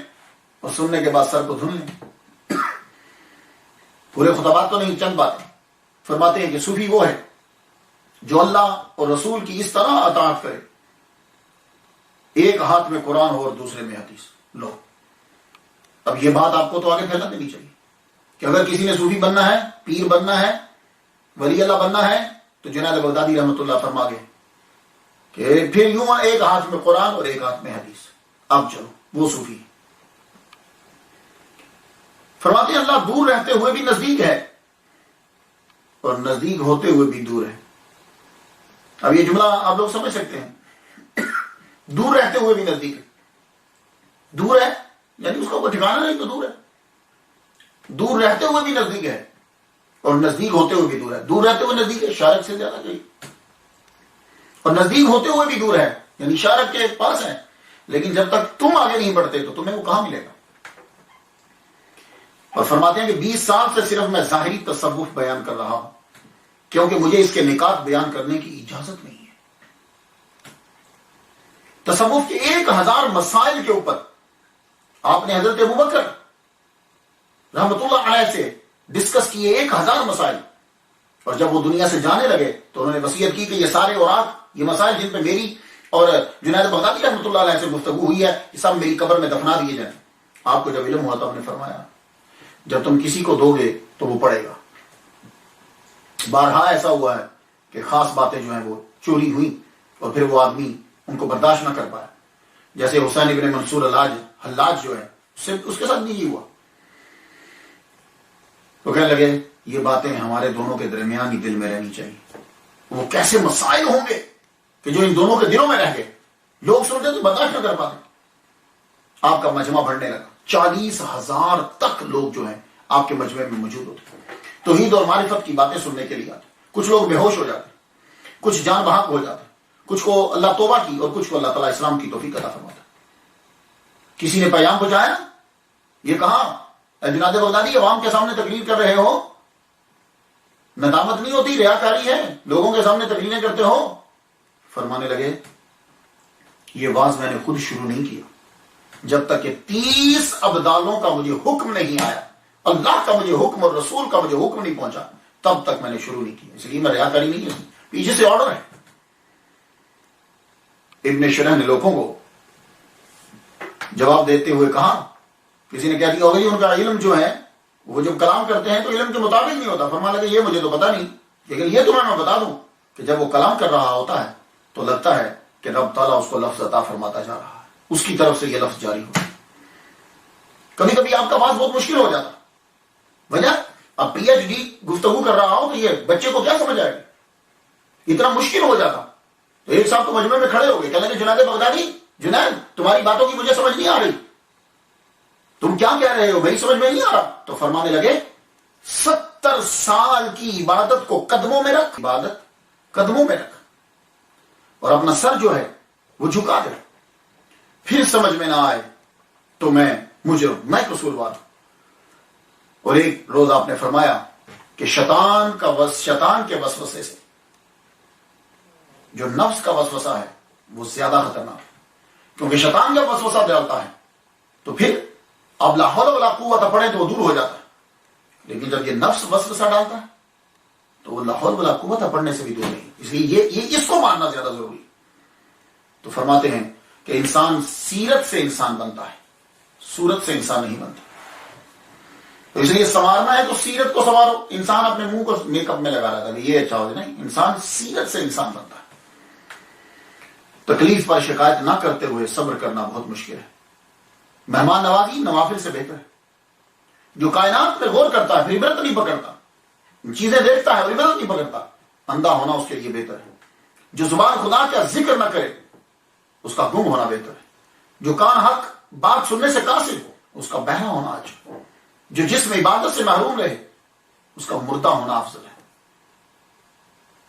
اور سننے کے بعد سر کو دھن لیں. پورے خطبات تو نہیں, چند باتیں. فرماتے ہیں کہ صوفی وہ ہے جو اللہ اور رسول کی اس طرح اطاعت کرے, ایک ہاتھ میں قرآن ہو اور دوسرے میں حدیث. لو اب یہ بات آپ کو تو آگے پھیلا دینی چاہیے کہ اگر کسی نے صوفی بننا ہے, پیر بننا ہے, ولی اللہ بننا ہے تو جنید بغدادی رحمۃ اللہ فرما گئے کہ پھر یوں ایک ہاتھ میں قرآن اور ایک ہاتھ میں حدیث. اب چلو وہ صوفی فرماتے ہیں اللہ دور رہتے ہوئے بھی نزدیک ہے اور نزدیک ہوتے ہوئے بھی دور ہے. اب یہ جملہ آپ لوگ سمجھ سکتے ہیں. دور رہتے ہوئے بھی نزدیک ہے. دور ہے یعنی اس کا کوئی ٹھکانا نہیں تو دور ہے. دور رہتے ہوئے بھی نزدیک ہے اور نزدیک ہوتے ہوئے بھی دور ہے. دور رہتے ہوئے نزدیک ہے شارک سے زیادہ کہیں, اور نزدیک ہوتے ہوئے بھی دور ہے یعنی شارک کے پاس ہے, لیکن جب تک تم آگے نہیں بڑھتے تو تمہیں وہ کہاں ملے گا. اور فرماتے ہیں کہ 20 سال سے صرف میں ظاہری تصوف بیان کر رہا ہوں کیونکہ مجھے اس کے نکات بیان کرنے کی اجازت نہیں ہے. تصوف کے 1000 مسائل کے اوپر آپ نے حضرت ابوبکر رحمت اللہ علیہ سے ڈسکس کیے 1000 مسائل, اور جب وہ دنیا سے جانے لگے تو انہوں نے وصیت کی کہ یہ سارے اوراق, یہ مسائل جن پہ میری اور جنید بغدادی رحمت اللہ علیہ سے گفتگو ہوئی ہے, یہ سب میری قبر میں دفنا دیے جائیں. آپ کو جب علم ہوا تو آپ نے فرمایا جب تم کسی کو دو گے تو وہ پڑے گا. بارہا ایسا ہوا ہے کہ خاص باتیں جو ہیں وہ چوری ہوئی اور پھر وہ آدمی ان کو برداشت نہ کر پایا, جیسے حسین ابن منصور حلاج جو ہے اس کے ساتھ بھی یہ ہوا. تو کہنے لگے یہ باتیں ہمارے دونوں کے درمیان ہی دل میں رہنی چاہیے. وہ کیسے مسائل ہوں گے کہ جو ان دونوں کے دلوں میں رہ گئے, لوگ سنتے تو برداشت نہ کر پاتے. آپ کا مجمع بڑھنے لگا, 40,000 تک لوگ جو ہیں آپ کے مجمع میں موجود ہوتے. توحید اور معرفت کی باتیں سننے کے لیے آتے. کچھ لوگ بے ہوش ہو جاتے, کچھ جان بحق ہو جاتے, کچھ کو اللہ توبہ کی اور کچھ کو اللہ تعالیٰ اسلام کی توفیق عطا فرماتا. کسی نے پیام پہنچایا, یہ کہاں جنید بغدادی عوام کے سامنے تقریر کر رہے ہو, ندامت نہیں ہوتی, ریاکاری ہے, لوگوں کے سامنے تقریریں کرتے ہو. فرمانے لگے یہ واز میں نے خود شروع نہیں کیا جب تک کہ 30 ابدالوں کا مجھے حکم نہیں آیا, اللہ کا مجھے حکم اور رسول کا مجھے حکم نہیں پہنچا, تب تک میں نے شروع نہیں کیا. اس لیے میں ریاکاری نہیں ہے, پیچھے سے آرڈر ہے. ابن شرح نے لوگوں کو جواب دیتے ہوئے کہا, کسی نے کہہ دیا ہوگا جی ان کا علم جو ہے وہ جب کلام کرتے ہیں تو علم کے مطابق نہیں ہوتا. فرمانے لگے یہ مجھے تو پتا نہیں, لیکن یہ تمہیں میں بتا دوں کہ جب وہ کلام کر رہا ہوتا ہے تو لگتا ہے کہ رب تعالیٰ اس کو لفظ عطا فرماتا جا رہا ہے, اس کی طرف سے یہ لفظ جاری ہو. کبھی کبھی آپ کا بات بہت مشکل ہو جاتا, وجہ اب پی ایچ ڈی گفتگو کر رہا ہو تو یہ بچے کو کیا سمجھ آئے گا, اتنا مشکل ہو جاتا. تو ایک صاحب تو مجمع میں کھڑے ہو گئے, کہنے لگے جنید بغدادی, جنید تمہاری باتوں کی مجھے سمجھ نہیں آ رہی, تم کیا کہہ رہے ہو, میری سمجھ میں نہیں آ رہا. تو فرمانے لگے 70 سال کی عبادت کو قدموں میں رکھ, عبادت قدموں میں رکھ, اور اپنا سر جو ہے وہ جھکا دے. پھر سمجھ میں نہ آئے تو میں مجرم, میں قصوروار ہوں. اور ایک روز آپ نے فرمایا کہ شیطان کے وسوسے سے جو نفس کا وسوسہ ہے وہ زیادہ خطرناک ہے, کیونکہ شیطان جب وسوسہ ڈالتا ہے تو پھر اب لا حول ولا قوت پڑھے تو وہ دور ہو جاتا ہے, لیکن جب یہ نفس وسوسہ ڈالتا ہے تو وہ لا حول ولا قوت پڑھنے سے بھی دور نہیں. اس لیے یہ اس کو ماننا زیادہ ضروری. تو فرماتے ہیں کہ انسان سیرت سے انسان بنتا ہے, صورت سے انسان نہیں بنتا. تو اس لیے سنوارنا ہے تو سیرت کو سنوارو. انسان اپنے منہ کو میک اپ میں لگا رہا تھا یہ اچھا ہو جائے, نہیں, انسان سیرت سے انسان بنتا ہے. تکلیف پر شکایت نہ کرتے ہوئے صبر کرنا بہت مشکل ہے. مہمان نوازی نوافل سے بہتر ہے. جو کائنات پہ غور کرتا ہے پھر عبرت نہیں پکڑتا, چیزیں دیکھتا ہے اور عبرت نہیں پکڑتا, اندھا ہونا اس کے لیے بہتر ہے. جو زبان خدا کا ذکر نہ کرے اس کا گم ہونا بہتر ہے. جو کان حق بات سننے سے قاصر ہو اس کا بہنا ہونا اچھا. جو جسم عبادت سے محروم رہے اس کا مردہ ہونا افضل ہے.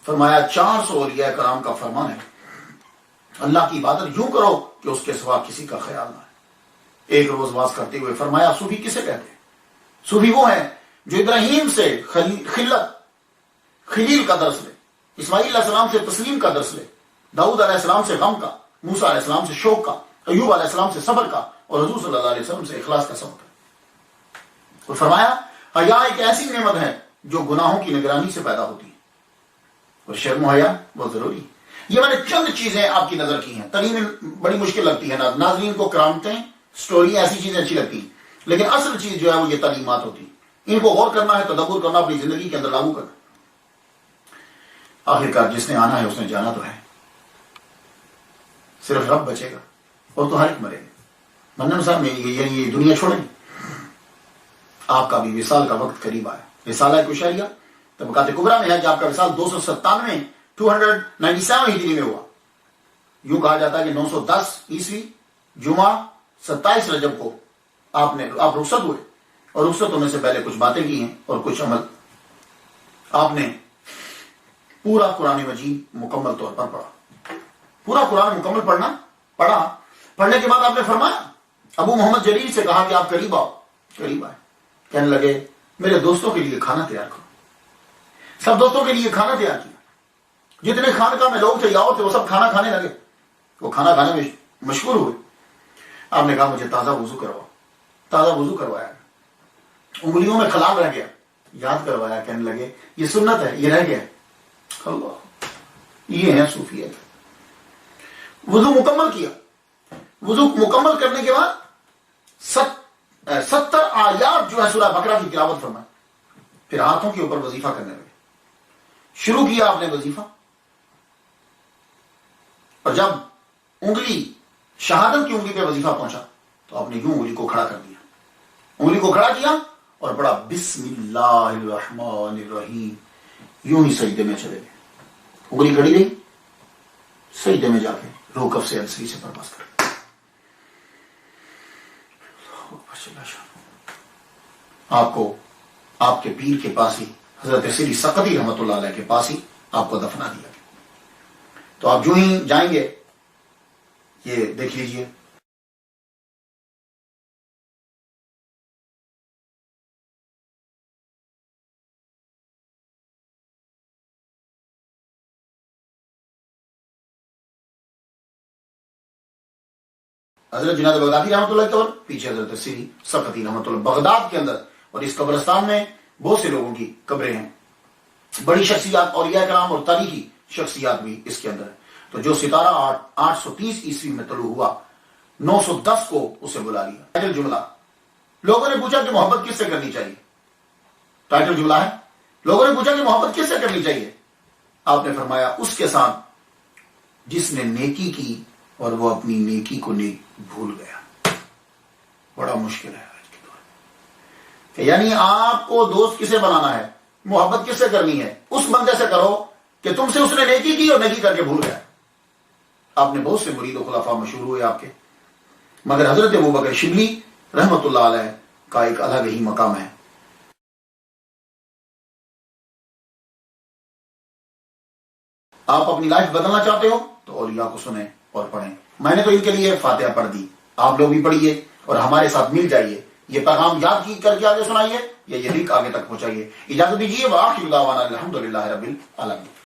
فرمایا 400 اولیاء کرام کا فرمان ہے اللہ کی عبادت یوں کرو کہ اس کے سوا کسی کا خیال نہ ہے. ایک روز واز کرتے ہوئے فرمایا صوفی کسے کہتے ہیں؟ صوفی وہ ہیں جو ابراہیم سے خلیل کا درس لے, اسماعیل علیہ السلام سے تسلیم کا درس لے, داؤد علیہ السلام سے غم کا, موسیٰ علیہ السلام سے شوق کا, ایوب علیہ السلام سے صبر کا, اور حضور صلی اللہ علیہ وسلم سے اخلاص کا سبق ہے. اور فرمایا حیا ایک ایسی نعمت ہے جو گناہوں کی نگرانی سے پیدا ہوتی ہے, اور شرم و حیا بہت ضروری ہے. یہ میں نے چند چیزیں آپ کی نظر کی ہیں, تعلیم بڑی مشکل لگتی ہے, ناظرین کو کرامتیں, سٹوری, ایسی چیزیں اچھی لگتی ہیں, لیکن اصل چیز جو ہے وہ یہ تعلیمات ہوتی ہے. ان کو غور کرنا ہے, تدبر کرنا, اپنی زندگی کے اندر لاگو کرنا. آخرکار جس نے آنا ہے اس نے جانا تو ہے، صرف رب بچے گا اور تو ہر ایک مرے گا۔ منن صاحب یعنی یہ دنیا چھوڑیں، آپ کا بھی وصال کا وقت قریب آیا۔ رسالہ کشریہ طبقات کبریٰ میں ہے کہ آپ کا وصال 297 ہجری میں ہوا۔ یوں کہا جاتا ہے کہ 910 عیسوی جمعہ 27 رجب کو آپ رخصت ہوئے، اور رخصتوں میں سے پہلے کچھ باتیں کی ہیں اور کچھ عمل۔ آپ نے پورا قرآن مجید مکمل طور پر پڑھا، پورا قرآن مکمل پڑھا۔ پڑھنے کے بعد آپ نے فرمایا، ابو محمد جریر سے کہا کہ آپ قریب آؤ۔ قریب آئے، کہنے لگے میرے دوستوں کے لیے کھانا تیار کرو۔ سب دوستوں کے لیے کھانا تیار کیا، جتنے خانقاہ میں لوگ تھے یاور تھے وہ سب کھانا کھانے لگے، وہ کھانا کھانے میں مشغول ہوئے۔ آپ نے کہا مجھے تازہ وضو کرواؤ۔ تازہ وضو کروایا، انگلیوں میں خلال رہ گیا، یاد کروایا، کہنے لگے یہ سنت ہے، یہ رہ گیا۔ اللہ، یہ ہے صوفیت۔ وضو مکمل کیا، وضو مکمل کرنے کے بعد 70 آیات جو ہے سورہ بقرہ کی تلاوت فرمائی، پھر ہاتھوں کے اوپر وظیفہ کرنے لگے۔ شروع کیا آپ نے وظیفہ، اور جب انگلی شہادت کی انگلی پہ وظیفہ پہنچا تو آپ نے یوں انگلی کو کھڑا کر دیا، انگلی کو کھڑا کیا اور پڑھا بسم اللہ الرحمن الرحیم، یوں ہی سجدے میں چلے گئے۔ انگلی کھڑی رہی، سجدے میں جا کے روکف سے السری سے پرواز کر گئے۔ آپ کو آپ کے پیر کے پاس ہی، حضرت سری سقطی رحمۃ اللہ علیہ کے پاس ہی آپ کو دفنا دیا گیا۔ تو آپ جو ہی جائیں گے، یہ دیکھ لیجئے، حضرت جنید بغدادی رحمۃ اللہ کی قبر، پیچھے حضرت سری سقطی رحمۃ اللہ، بغداد کے اندر۔ اور اس قبرستان میں بہت سے لوگوں کی قبریں ہیں، بڑی شخصیات، اولیاء کرام اور تاریخی شخصیات بھی اس کے اندر ہیں۔ تو جو ستارہ 830 عیسوی میں طلوع ہوا، 910 کو اسے بلا لیا۔ ٹائٹل جملہ، لوگوں نے پوچھا کہ محبت کس سے کرنی چاہیے؟ ٹائٹل جملہ ہے، لوگوں نے پوچھا کہ محبت کس سے کرنی چاہیے؟ آپ نے فرمایا اس کے ساتھ جس نے نیکی کی اور وہ اپنی نیکی کو بھول گیا۔ بڑا مشکل ہے آج کے دور میں کہ یعنی آپ کو دوست کسے بنانا ہے، محبت کس سے کرنی ہے؟ اس بندے سے کرو کہ تم سے اس نے نیکی کی اور نیکی کر کے بھول گیا۔ آپ نے بہت سے مرید و خلفاء مشہور ہوئے آپ کے، مگر حضرت ابوبکر شبلی رحمۃ اللہ علیہ کا ایک الگ ہی مقام ہے۔ آپ اپنی لائف بدلنا چاہتے ہو تو اولیاء کو سنیں اور پڑھیں۔ میں نے تو ان کے لیے فاتحہ پڑھ دی، آپ لوگ بھی پڑھیے اور ہمارے ساتھ مل جائیے، یہ پیغام یاد کی کر کے آگے سنائیے یا یہ لنک آگے تک پہنچائیے۔ اجازت دیجیے، وآخر دعوانا الحمدللہ رب العالمین۔